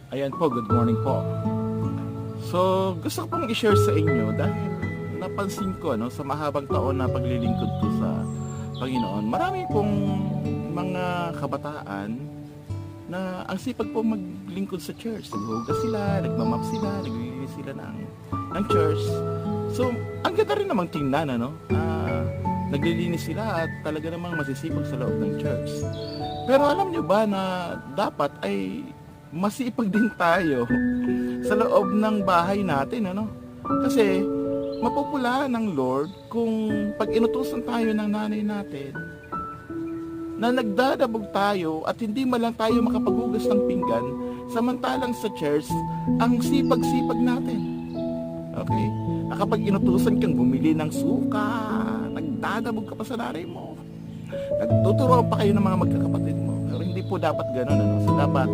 Ayan po, good morning po. So, gusto ko pong i-share sa inyo dahil napansin ko sa mahabang taon na paglilingkod ko sa Panginoon, marami pong mga kabataan na ang sipag po maglingkod sa church. Naghuhugas sila, nagmamap sila, naglilinis sila ng church. So, ang ganda rin namang tingnan, naglilinis sila at talaga namang masisipag sa loob ng church. Pero alam nyo ba na dapat ay masipag din tayo sa loob ng bahay natin, Kasi mapupulaan ng Lord kung pag inutusan tayo ng nanay natin na nagdadabog tayo at hindi man lang tayo makapaghugas ng pinggan, samantalang sa church, ang sipag-sipag natin. Okay? Kapag inutusan kang bumili ng suka, nagdadabog ka pa sa nanay mo. Nagtuturuan pa kayo ng mga magkakapatid mo. Pero hindi po dapat gano'n, So dapat